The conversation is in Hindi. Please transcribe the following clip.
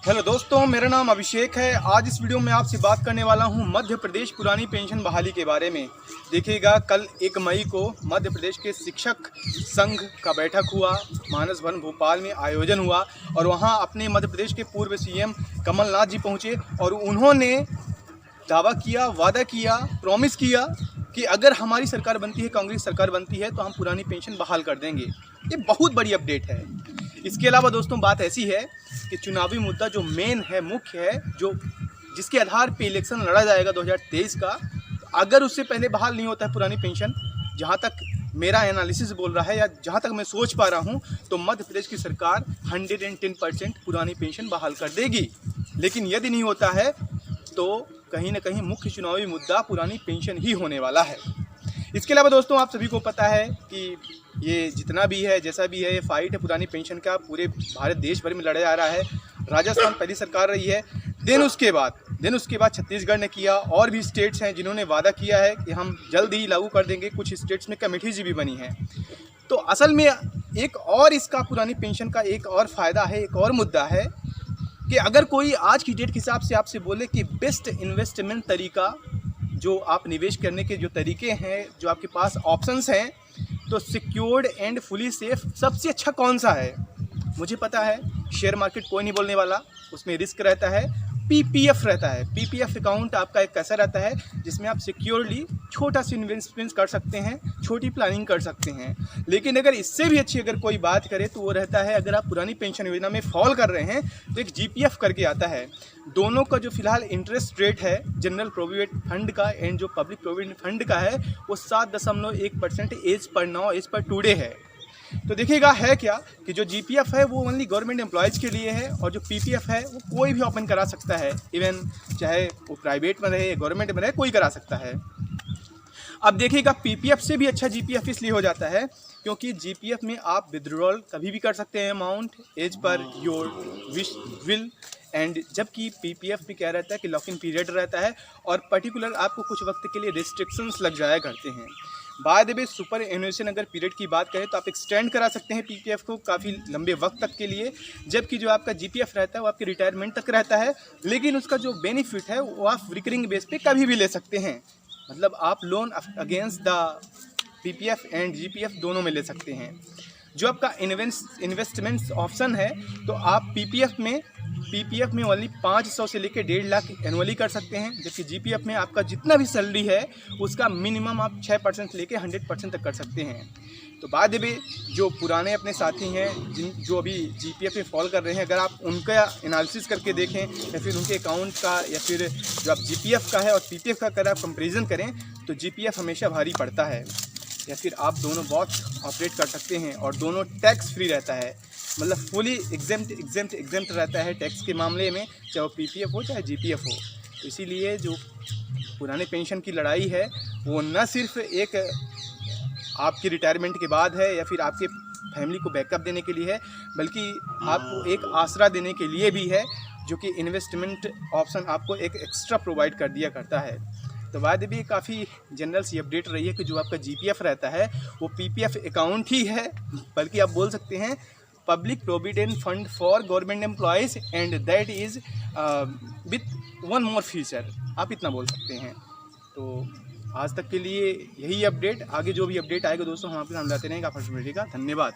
हेलो दोस्तों, मेरा नाम अभिषेक है। आज इस वीडियो में आपसे बात करने वाला हूं मध्य प्रदेश पुरानी पेंशन बहाली के बारे में। देखिएगा, कल 1 मई को मध्य प्रदेश के शिक्षक संघ का बैठक हुआ, मानस भवन भोपाल में आयोजन हुआ और वहां अपने मध्य प्रदेश के पूर्व सीएम कमलनाथ जी पहुंचे और उन्होंने दावा किया, वादा किया, प्रॉमिस किया कि अगर हमारी सरकार बनती है, कांग्रेस सरकार बनती है, तो हम पुरानी पेंशन बहाल कर देंगे। ये बहुत बड़ी अपडेट है। इसके अलावा दोस्तों बात ऐसी है कि चुनावी मुद्दा जो मेन है, मुख्य है, जो जिसके आधार पे इलेक्शन लड़ा जाएगा 2023 का, अगर उससे पहले बहाल नहीं होता है पुरानी पेंशन, जहाँ तक मेरा एनालिसिस बोल रहा है या जहाँ तक मैं सोच पा रहा हूँ, तो मध्य प्रदेश की सरकार 110% पुरानी पेंशन बहाल कर देगी। लेकिन यदि नहीं होता है तो कहीं ना कहीं मुख्य चुनावी मुद्दा पुरानी पेंशन ही होने वाला है। इसके अलावा दोस्तों आप सभी को पता है कि ये जितना भी है, जैसा भी है, ये फाइट है पुरानी पेंशन का पूरे भारत देश भर में लड़ा जा रहा है। राजस्थान पहली सरकार रही है, देन उसके बाद छत्तीसगढ़ ने किया, और भी स्टेट्स हैं जिन्होंने वादा किया है कि हम जल्द ही लागू कर देंगे। कुछ स्टेट्स में कमेटीज भी बनी हैं। तो असल में एक और इसका पुरानी पेंशन का एक और फ़ायदा है, एक और मुद्दा है कि अगर कोई आज की डेट के हिसाब से आपसे बोले कि बेस्ट इन्वेस्टमेंट तरीका, जो आप निवेश करने के जो तरीके हैं, जो आपके पास ऑप्शंस हैं, तो सिक्योर्ड एंड फुली सेफ सबसे अच्छा कौन सा है? मुझे पता है शेयर मार्केट कोई नहीं बोलने वाला, उसमें रिस्क रहता है। पीपीएफ रहता है। पीपीएफ अकाउंट आपका एक ऐसा रहता है जिसमें आप सिक्योरली छोटा सा इन्वेस्टमेंट कर सकते हैं, छोटी प्लानिंग कर सकते हैं। लेकिन अगर इससे भी अच्छी अगर कोई बात करे तो वो रहता है, अगर आप पुरानी पेंशन योजना में फॉल कर रहे हैं तो एक जीपीएफ करके आता है। दोनों का जो फिलहाल इंटरेस्ट रेट है जनरल प्रोविडेंट फंड का एंड जो पब्लिक प्रोविडेंट फंड का है, वो 7.1% एज पर टुडे है। तो देखिएगा है क्या कि जो जीपीएफ है वो ओनली गवर्नमेंट एम्प्लॉयज़ के लिए है, और जो पीपीएफ है वो कोई भी ओपन करा सकता है, इवन चाहे वो प्राइवेट में रहे, गवर्नमेंट में रहे, कोई करा सकता है। अब देखिएगा, पीपीएफ से भी अच्छा जीपीएफ इसलिए हो जाता है क्योंकि जीपीएफ में आप विड्रॉल कभी भी कर सकते हैं amount as per your will, and जबकि पीपीएफ में क्या रहता है कि लॉक इन पीरियड रहता है और पर्टिकुलर आपको कुछ वक्त के लिए रिस्ट्रिक्शंस लग जाया करते हैं। बाय द वे, सुपर एनुएशन अगर पीरियड की बात करें तो आप एक्सटेंड करा सकते हैं पीपीएफ को काफ़ी लंबे वक्त तक के लिए, जबकि जो आपका जीपीएफ रहता है वो आपके रिटायरमेंट तक रहता है। लेकिन उसका जो बेनिफिट है वो आप रिकरिंग बेस पे कभी भी ले सकते हैं। मतलब आप loan against the PPF and GPF दोनों में ले सकते हैं। जो आपका इन्वेस्टमेंट्स ऑप्शन है, तो आप पीपीएफ में ओनली 500 से लेकर 1.5 लाख एनुअली कर सकते हैं, जबकि जीपीएफ में आपका जितना भी सैलरी है उसका मिनिमम आप 6% से लेकर 100% तक कर सकते हैं। तो बाद में जो पुराने अपने साथी हैं जो अभी जीपीएफ में फॉल कर रहे हैं, अगर आप उनका एनालिसिस करके देखें या फिर उनके अकाउंट का या फिर जो आप जीपीएफ का है और पीपीएफ का अगर आप कंपेरिजन करें तो जीपीएफ हमेशा भारी पड़ता है। या फिर आप दोनों बहुत ऑपरेट कर सकते हैं और दोनों टैक्स फ्री रहता है, मतलब फुली एग्जेम्प्ट रहता है टैक्स के मामले में, चाहे वो पीपीएफ हो चाहे जीपीएफ हो। तो इसीलिए जो पुराने पेंशन की लड़ाई है वो न सिर्फ एक आपकी रिटायरमेंट के बाद है या फिर आपके फैमिली को बैकअप देने के लिए है, बल्कि आपको एक आसरा देने के लिए भी है, जो कि इन्वेस्टमेंट ऑप्शन आपको एक एक्स्ट्रा प्रोवाइड कर दिया करता है। तो बाद भी काफ़ी जनरल सी अपडेट रही है कि जो आपका जीपीएफ रहता है वो पीपीएफ अकाउंट ही है, बल्कि आप बोल सकते हैं public provident fund for government employees, and that is with one more feature, आप इतना बोल सकते हैं। तो आज तक के लिए यही अपडेट, आगे जो भी अपडेट आएगा दोस्तों हम आपके सामने लाते रहेंगे। आप धन्यवाद।